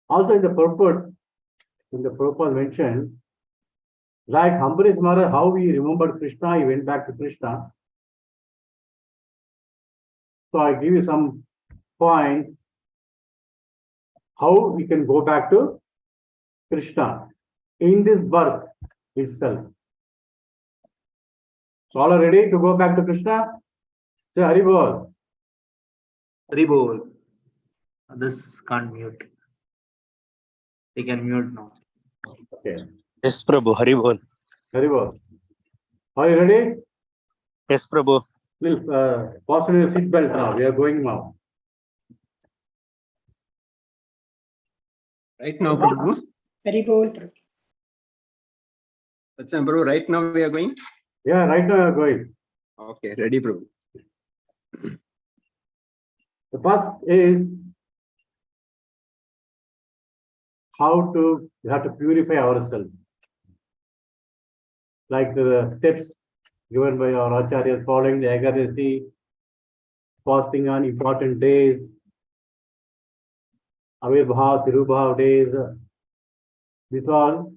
Also in the purport, in the Prabhupada mentioned, like Ambarish Maharaj, how he remembered Krishna, he went back to Krishna. So I give you some points how we can go back to Krishna in this birth itself. So all are ready to go back to Krishna? Say Hari Bol. Hari Bol. Others can't mute. They can mute now. Okay. Yes, Prabhu. Hari Bol. Hari Bol. Are you ready? Yes, Prabhu. Please fasten your seat belt now. We are going now. Right now, Prabhu. Very bold. Satcitananda Prabhu, right now we are going. Yeah, right now we are going. Okay, ready, Prabhu. The first is we have to purify ourselves. Like the steps given by our acharyas, following the Ekadasi, fasting on important days, Avirbhav, Tirubhav days. This all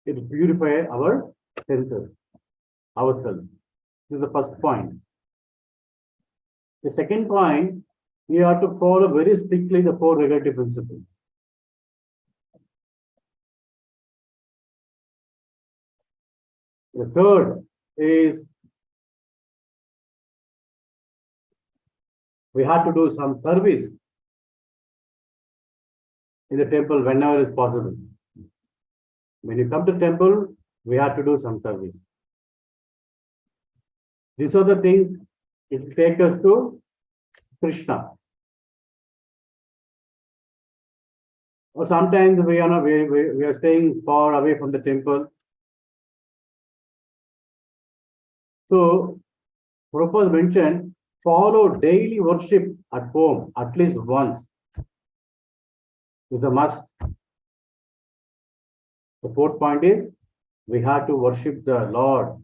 it purify our senses, ourselves. This is the first point. The second point, we have to follow very strictly the four regulative principles. The third is we have to do some service in the temple whenever is possible. When you come to temple, we have to do some service. These are the things it will take us to Krishna. Or sometimes we are staying far away from the temple. So, Prabhupada mentioned, follow daily worship at home at least once. It's a must. The fourth point is, we have to worship the Lord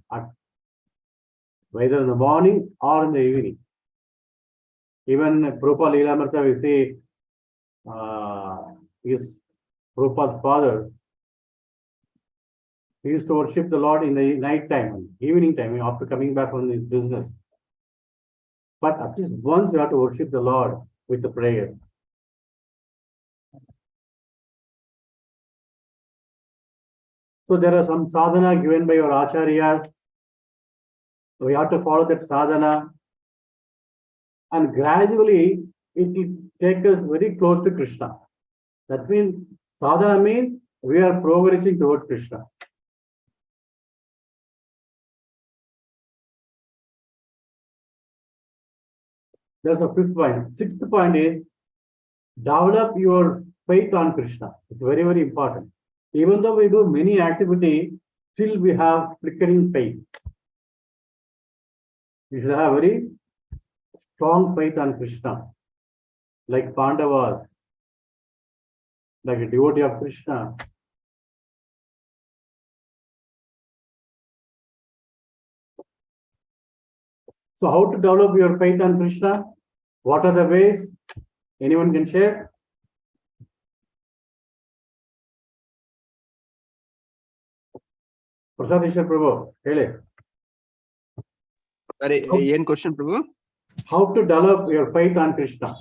whether in the morning or in the evening. Even Prabhupada Leela we say, his Prabhupada's father, he used to worship the Lord in the night time, evening time, after coming back from his business. But at least once you have to worship the Lord with the prayer. So there are some sadhana given by your acharyas. We have to follow that sadhana. And gradually it will take us very close to Krishna. That means sadhana means we are progressing towards Krishna. That's the fifth point. Sixth point is develop your faith on Krishna. It's very, very important. Even though we do many activity, still we have flickering faith. We should have very strong faith on Krishna, like Pandavas, like a devotee of Krishna. So how to develop your faith on Krishna? What are the ways? Anyone can share? Prasad Ishwar Prabhu, hele. Sorry, question, Prabhu. How to develop your faith on Krishna?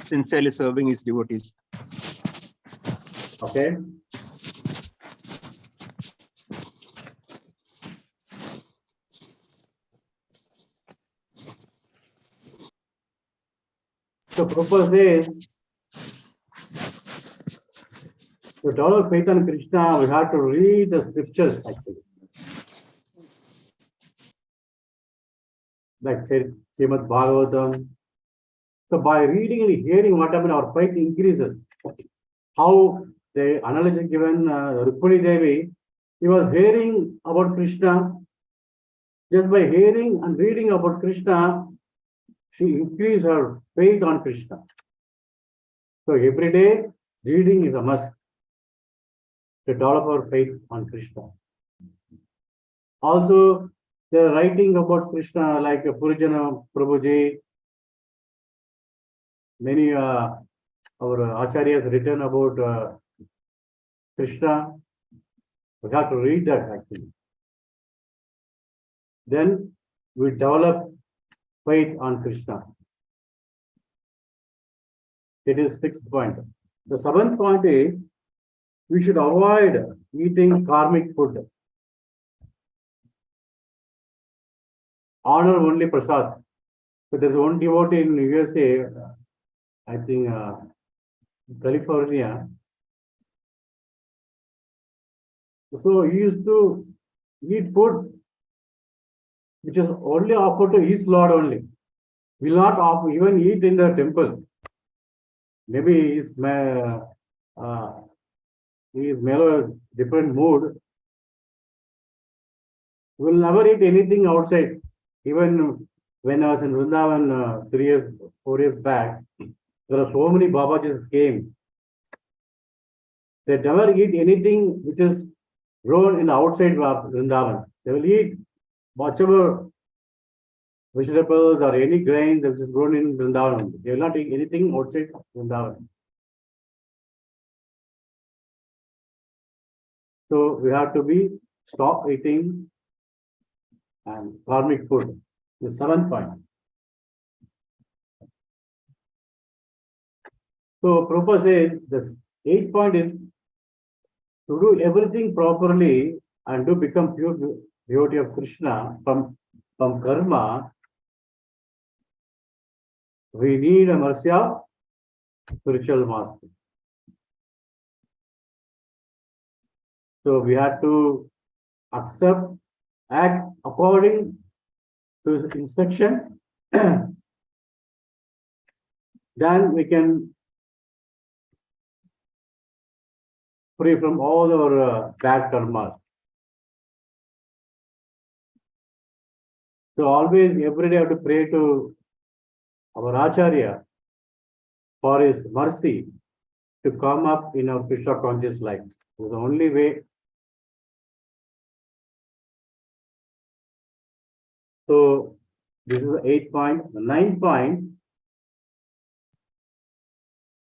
Sincerely serving his devotees. Okay. So Prabhupada says, to develop faith on Krishna, we have to read the scriptures actually. Like Srimad Bhagavatam. So by reading and hearing what happened, our faith increases. How the analogy given Rukmini Devi, he was hearing about Krishna. Just by hearing and reading about Krishna, she increased her faith on Krishna. So every day, reading is a must to develop our faith on Krishna. Also, they're writing about Krishna like Purijana Prabhuji, many our Acharya has written about Krishna. We have to read that actually. Then we develop faith on Krishna. It is 6th point. The 7th point is we should avoid eating karmic food. Honor only prasad. So there's one devotee in USA, I think California. So he used to eat food which is only offered to his Lord only. Will not offer, even eat in the temple. Maybe he is mellow, different mood. Will never eat anything outside. Even when I was in Vrindavan 3 years, 4 years back, there are so many Babajis came. They never eat anything which is grown in the outside of Vrindavan. They will eat whatever vegetables or any grain that is grown in Vrindavan. They will not eat anything outside Vrindavan. So we have to be stop eating and karmic food. The 7th point. So Prabhupada says the 8th point is to do everything properly and to become pure devotee of Krishna from karma. We need a mercy of spiritual master. So we have to accept, act according to his instruction. Then we can free from all our bad karmas. So always, every day, have to pray to our Acharya for his mercy to come up in our Krishna conscious life. It's the only way. So this is the 8th point. The 9th point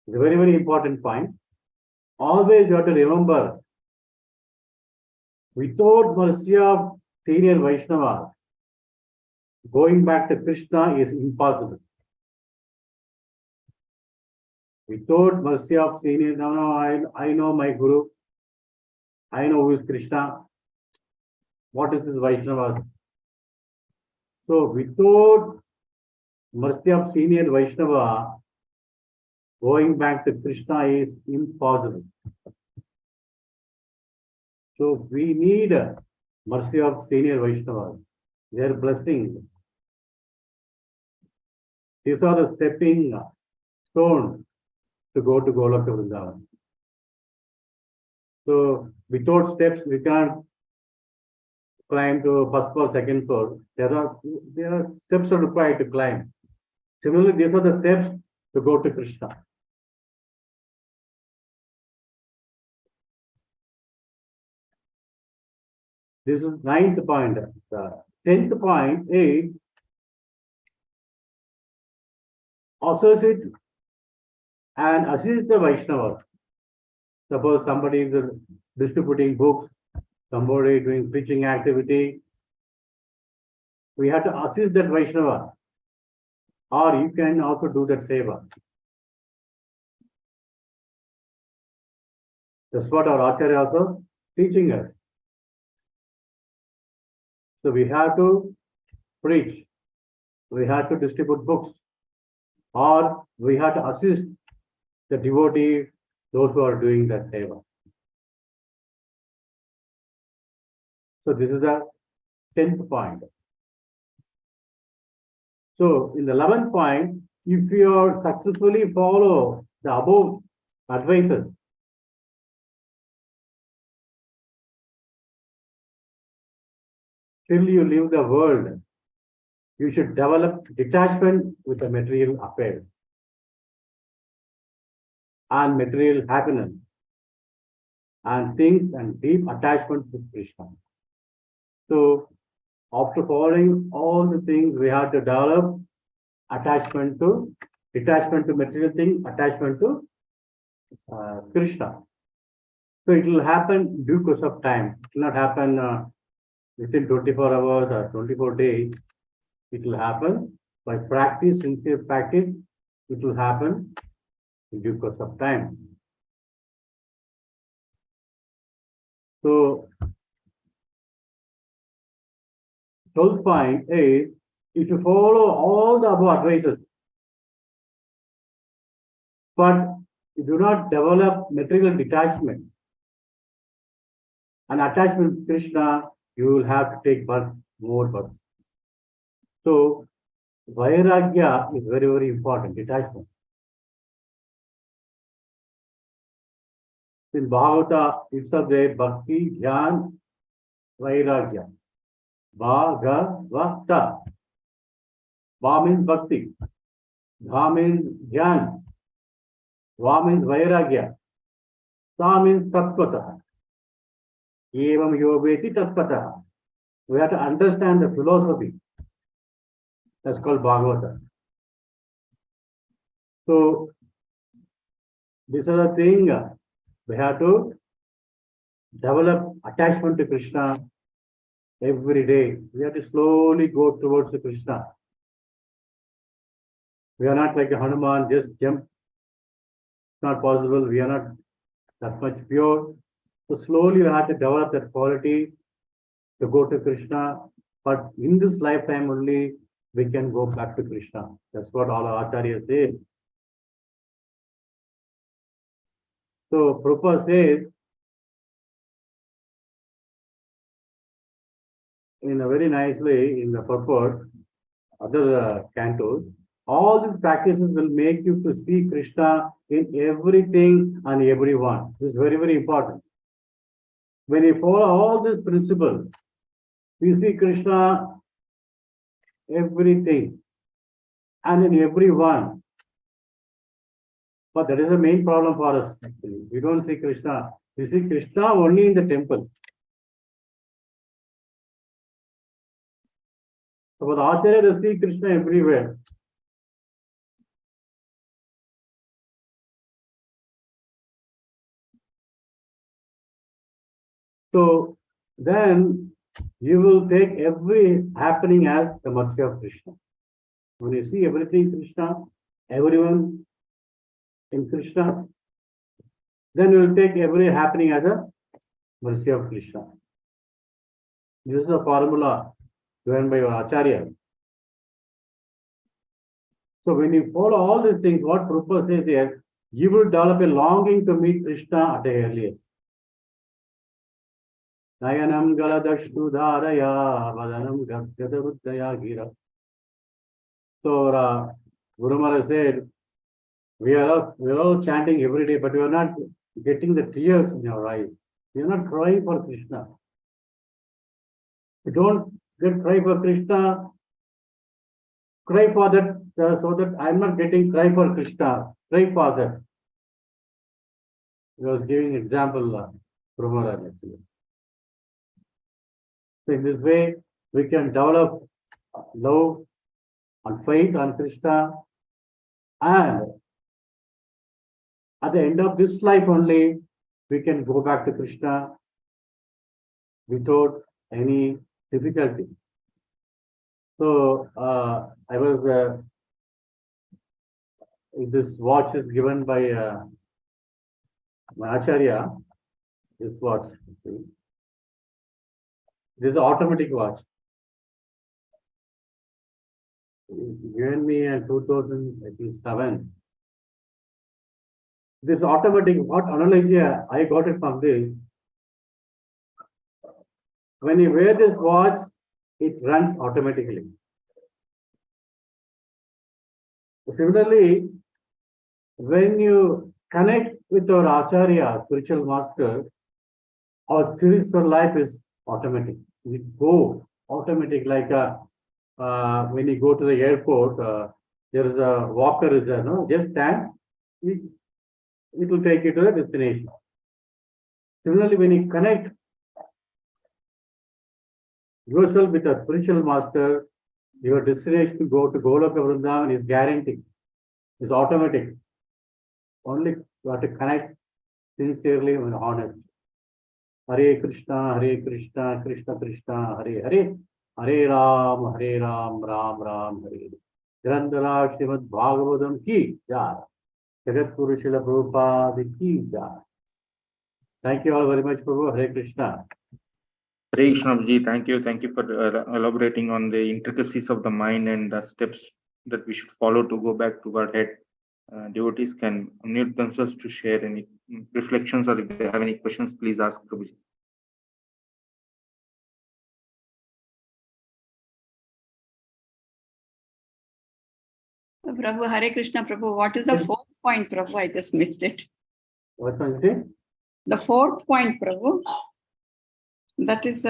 is a very, very important point. Always you have to remember, without mercy of senior Vaishnava, going back to Krishna is impossible. Without mercy of senior, I know my Guru, I know who is Krishna, what is his Vaishnava. So without mercy of senior Vaishnava, going back to Krishna is impossible. So we need mercy of senior Vaishnava, their blessing. These are the stepping stones to go to Goloka Vrindavan. So without steps, we can't climb to first floor, second floor. There are steps are required to climb. Similarly, these are the steps to go to Krishna. This is 9th point. The 10th point is associate and assist the Vaishnava. Suppose somebody is distributing books, somebody doing preaching activity. We have to assist that Vaishnava. Or you can also do that seva. That's what our Acharya also teaching us. So we have to preach, we have to distribute books, or we have to assist the devotee, those who are doing that seva. So this is the 10th point. So in the 11th point, if you successfully follow the above advices, till you leave the world, you should develop detachment with the material affairs and material happiness and things and deep attachment with Krishna. So after following all the things, we have to develop detachment to material things, attachment to Krishna. So it will happen due course of time. It will not happen within 24 hours or 24 days. It will happen by practice, sincere practice. It will happen in due course of time. So 12th point is, if you follow all the above advices, but you do not develop material detachment and attachment to Krishna, you will have to take birth, more birth. So Vairagya is very, very important, detachment. In Bhagavata, it's a there, Bhakti, Dhyan, Vairagya. Bhagavata. Va means Bhakti. Dha means Dhyan. Va means Vairagya. Sa means Tattvata. Evam yoveti Tattvata. We have to understand the philosophy. That's called Bhagavata. So, this is the thing. We have to develop attachment to Krishna every day. We have to slowly go towards the Krishna. We are not like a Hanuman, just jump. It's not possible. We are not that much pure. So slowly we have to develop that quality to go to Krishna. But in this lifetime only, we can go back to Krishna. That's what all our acharyas say. So Prabhupada says, in a very nice way, in the purport, other cantos, all these practices will make you to see Krishna in everything and everyone. This is very, very important. When you follow all these principles, we see Krishna everything and in everyone. But that is the main problem for us, actually. We don't see Krishna. We see Krishna only in the temple. So for the Acharya, they see Krishna everywhere. So then you will take every happening as the mercy of Krishna. When you see everything Krishna, everyone in Krishna, then you will take every happening as a mercy of Krishna. This is a formula given by your Acharya. So when you follow all these things, what Prabhupada says here, you will develop a longing to meet Krishna at the earliest. Nayanam galadashtu dharaya vadanam gasyata buddhaya gira. So Guru Maharaj said, we are all chanting every day, but we are not getting the tears in our eyes. We are not crying for Krishna. We don't cry for Krishna, cry for that, so that I'm not getting cry for Krishna, cry for that. He was giving example, Guru Maharaj actually. So in this way, we can develop love and faith on Krishna, and at the end of this life only, we can go back to Krishna without any difficulty. So I was, this watch is given by my Acharya, this watch. This is an automatic watch. Given me in 2007. This automatic, what analogy I got it from this. When you wear this watch, it runs automatically. Similarly, when you connect with our Acharya, spiritual master, our spiritual life is automatic. We go automatic, like when you go to the airport, there is a walker is there, no? Just stand, it will take you to the destination. Similarly, when you connect yourself with a spiritual master, your destination to go to Goloka Vrindavan is guaranteed. It's automatic. Only You have to connect sincerely and honest. Hare Krishna, Krishna Krishna, Hare Hare, Hare Ram, Ram Ram, Hare Hare. Grandhara Srimad Bhagavatam ki jai. Jagat Guru Srila Prabhupada ki jai. Thank you all very much, Prabhu. Hare Krishna. Hare Krishna Prabhuji, thank you for elaborating on the intricacies of the mind and the steps that we should follow to go back to Godhead. Devotees can unmute themselves to share any reflections, or if they have any questions, please ask Prabhuji. Prabhu, Hare Krishna, Prabhu. What is the fourth point, Prabhu? I just missed it. What was it? The fourth point, Prabhu. That is,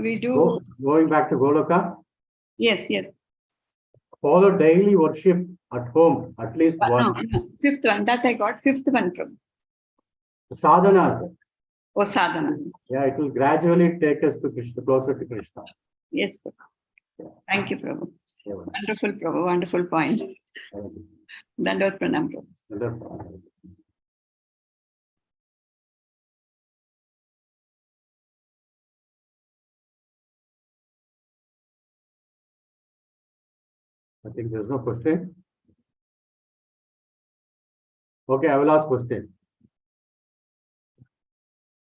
we do. Going back to Goloka. Yes. Follow daily worship at home, at least one. No. Fifth one. That I got. Fifth one, Prabhu. Sadhana. Oh, sadhana. Yeah, it will gradually take us to Krishna, closer to Krishna. Yes, Prabhu. Yeah. Thank you, Prabhu. Yeah. Wonderful, Prabhu. Wonderful point. Dandavat Pranam, Prabhu. Wonderful. I think there's no question. Okay, I will ask question.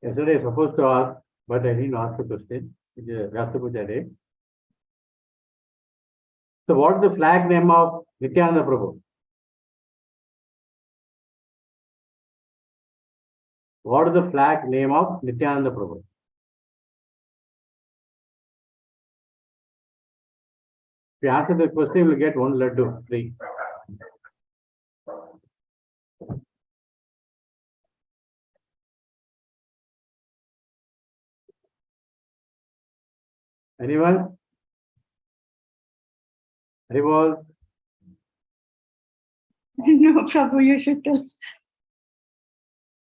Yesterday I was supposed to ask, but I didn't ask the question. It's a Vyasa Puja day. So what is the flag name of Nityananda Prabhu? What is the flag name of Nityananda Prabhu? If you answer the question, you will get one laddu free. Anyone? Anyone? No, Prabhu, you should tell.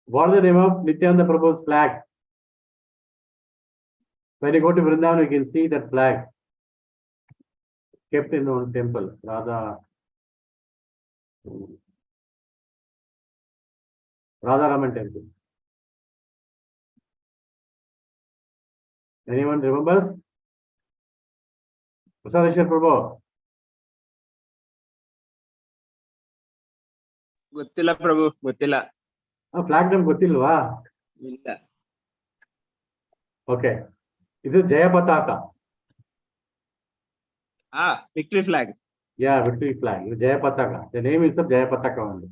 What is the name of Nityananda Prabhu's flag? When you go to Vrindavan, you can see that flag kept in one temple. Radha Raman temple. Anyone remembers? Prasadeshwar Prabhu. Gottila Prabhu, Gottila. Flag name Gottilva. Illa. Okay. This is Jaya Pataka. Victory flag. Yeah, victory flag. It's Jaya Pataka. The name is of Jaya Pataka only.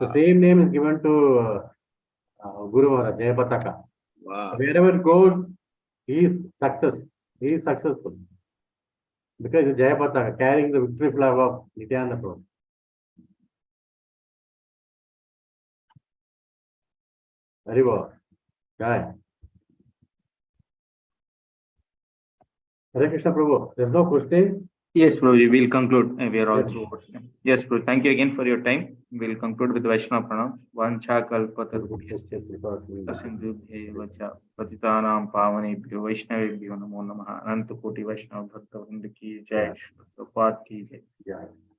The same name is given to Guru Maharaj, Jaya Pataka. Wow. Wherever it goes, he is success. He is successful. Because it's Jaya Pataka, carrying the victory flag of Nityananda Prabhu. Very well. Jai. Hare Krishna Prabhu. There's no question. Yes, Prabhuji, we'll conclude. We are Yes. also over time. Yes, Prabhu. Thank you again for your time. We'll conclude with Vaishnava Pranam. Vancha kalpatarubhyasya sindhubhya vacha patitanam pavanebhyo vaishnavebhyo namo namaha. Ananta koti Vaishnava Bhakta Vrinda ki jai. Prabhupada ki jai. Jai.